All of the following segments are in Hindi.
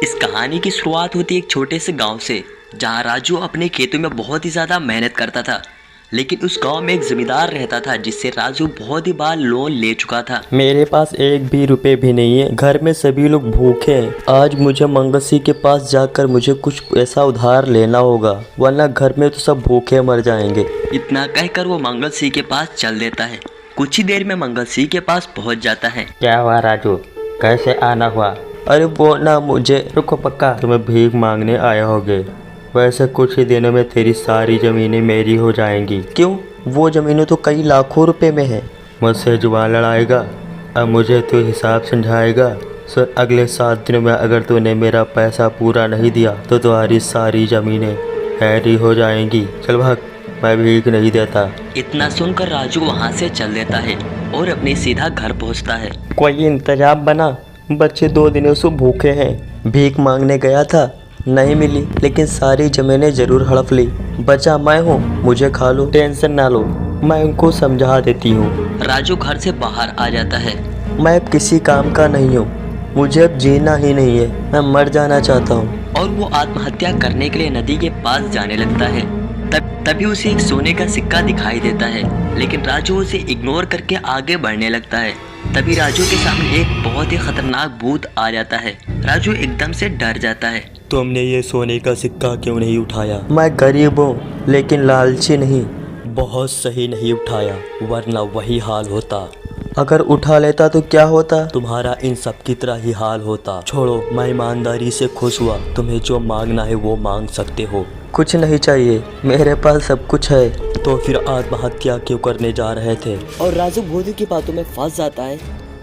इस कहानी की शुरुआत होती है एक छोटे से गांव से, जहां राजू अपने खेतों में बहुत ही ज़्यादा मेहनत करता था। लेकिन उस गांव में एक जमींदार रहता था जिससे राजू बहुत ही बार लोन ले चुका था। मेरे पास एक भी रुपए भी नहीं है, घर में सभी लोग भूखे हैं। आज मुझे मंगल सिंह के पास जाकर मुझे कुछ पैसा उधार लेना होगा, वरना घर में तो सब भूखे मर जाएंगे। इतना कहकर वो मंगल सिंह के पास चल देता है। कुछ ही देर में मंगल सिंह के पास पहुंच जाता है। क्या हुआ राजू, कैसे आना हुआ? अरे वो ना मुझे रुको, पक्का तुम्हें भीख मांगने आए होगे। वैसे कुछ ही दिनों में तेरी सारी ज़मीनें मेरी हो जाएंगी। क्यों? वो ज़मीनें तो कई लाखों रुपए में है। मुझसे जुबान लड़ाएगा, अब मुझे तू हिसाब समझाएगा। सर अगले 7 दिनों में अगर तूने मेरा पैसा पूरा नहीं दिया तो तुम्हारी सारी ज़मीनें मेरी हो जाएंगी। चल भाग, मैं भीख नहीं देता। इतना सुनकर राजू वहां से चल देता है और अपने सीधा घर पहुंचता है। कोई इंतजाम बना, बच्चे 2 दिनों से भूखे हैं। भीख मांगने गया था, नहीं मिली, लेकिन सारी ज़मीनें ज़रूर हड़प ली। बचा मैं हूँ, मुझे खा लो, टेंशन ना लो, मैं उनको समझा देती हूँ। राजू घर से बाहर आ जाता है। मैं अब किसी काम का नहीं हूँ, मुझे अब जीना ही नहीं है, मैं मर जाना चाहता हूँ। और वो आत्महत्या करने के लिए नदी के पास जाने लगता है। तभी उसे एक सोने का सिक्का दिखाई देता है, लेकिन राजू उसे इग्नोर करके आगे बढ़ने लगता है। तभी राजू के सामने एक बहुत ही खतरनाक भूत आ जाता है। राजू एकदम से डर जाता है। तुमने ये सोने का सिक्का क्यों नहीं उठाया? मैं गरीब हूँ लेकिन लालची नहीं। बहुत सही नहीं उठाया, वरना वही हाल होता। अगर उठा लेता तो क्या होता? तुम्हारा इन सब की तरह ही हाल होता। छोड़ो, मैं ईमानदारी से खुश हुआ। तुम्हें जो मांगना है वो मांग सकते हो। कुछ नहीं चाहिए, मेरे पास सब कुछ है। तो फिर आत्महत्या क्यों करने जा रहे थे? और राजू भूत की बातों में फंस जाता है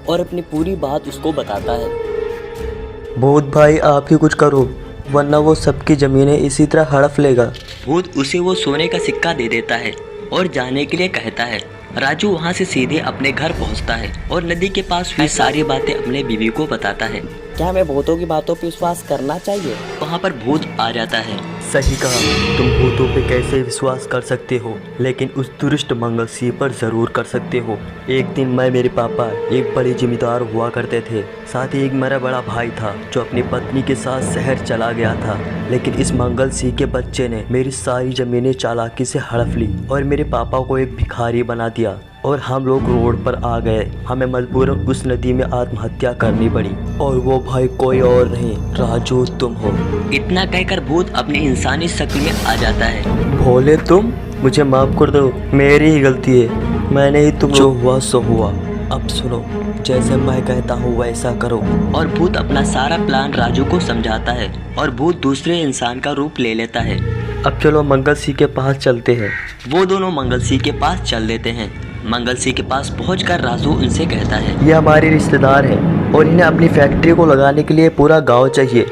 और अपनी पूरी बात उसको बताता है। भूत भाई आप ही कुछ करो, वरना वो सबकी ज़मीनें इसी तरह हड़प लेगा। भूत उसे वो सोने का सिक्का दे देता है और जाने के लिए कहता है। राजू वहाँ से सीधे अपने घर पहुँचता है और नदी के पास हुई सारी बातें अपने बीवी को बताता है। क्या हमें भूतों की बातों पर विश्वास करना चाहिए? वहाँ पर भूत आ जाता है। सही कहा, तुम भूतों पे कैसे विश्वास कर सकते हो, लेकिन उस दुष्ट मंगल सिंह पर जरूर कर सकते हो। एक दिन मैं, मेरे पापा एक बड़े जमींदार हुआ करते थे। साथ ही एक मेरा बड़ा भाई था जो अपनी पत्नी के साथ शहर चला गया था। लेकिन इस मंगल सिंह के बच्चे ने मेरी सारी जमीनें चालाकी से हड़प ली और मेरे पापा को एक भिखारी बना दिया और हम लोग रोड पर आ गए। हमें मजबूरन उस नदी में आत्महत्या करनी पड़ी। और वो भाई कोई और नहीं, राजू तुम हो। इतना कहकर भूत अपनी इंसानी शक्ल में आ जाता है। भोले तुम, मुझे माफ कर दो, मेरी ही गलती है। मैंने ही तुम जो हुआ सो हुआ। अब सुनो, जैसे मैं कहता हूँ वैसा करो। और भूत अपना सारा प्लान राजू को समझाता है और भूत दूसरे इंसान का रूप ले लेता है। अब चलो मंगल सिंह के पास चलते हैं। वो दोनों मंगल सिंह के पास चल देते हैं। मंगल सिंह के पास पहुंचकर राजू उनसे कहता है, ये हमारे रिश्तेदार हैं और इन्हें अपनी फैक्ट्री को लगाने के लिए पूरा गांव चाहिए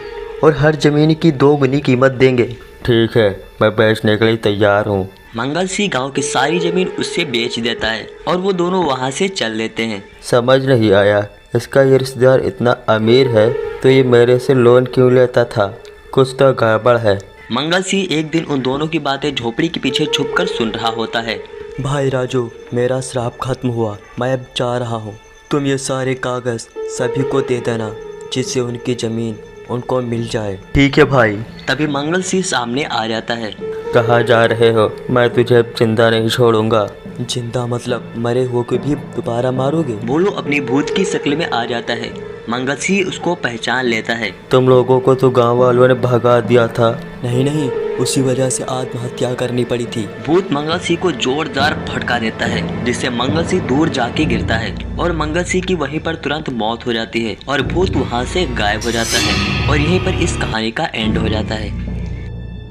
और हर जमीन की 2 गुनी कीमत देंगे। ठीक है, मैं बेचने के लिए तैयार हूँ। मंगल सिंह गांव की सारी जमीन उससे बेच देता है और वो दोनों वहां से चल लेते हैं। समझ नहीं आया, इसका ये रिश्तेदार इतना अमीर है तो ये मेरे से लोन क्यों लेता था? कुछ तो गड़बड़ है। मंगल सिंह एक दिन उन दोनों की बातें झोपड़ी के पीछे छुपकर सुन रहा होता है। भाई राजू, मेरा श्राप खत्म हुआ, मैं अब जा रहा हूँ। तुम ये सारे कागज़ सभी को दे देना जिससे उनकी ज़मीन उनको मिल जाए। ठीक है भाई। तभी मंगल सिंह सामने आ जाता है। कहाँ जा रहे हो? मैं तुझे अब जिंदा नहीं छोड़ूंगा। जिंदा मतलब मरे हुए को भी दोबारा मारोगे? भोलू अपनी भूत की शक्ल में आ जाता है। मंगल सिंह उसको पहचान लेता है। तुम लोगों को तो गांव वालों ने भगा दिया था। नहीं नहीं, उसी वजह से आत्महत्या करनी पड़ी थी। भूत मंगल सिंह को जोरदार फटका देता है जिससे मंगल सिंह दूर जाके गिरता है और मंगल सिंह की वहीं पर तुरंत मौत हो जाती है और भूत वहां से गायब हो जाता है। और यहीं पर इस कहानी का एंड हो जाता है।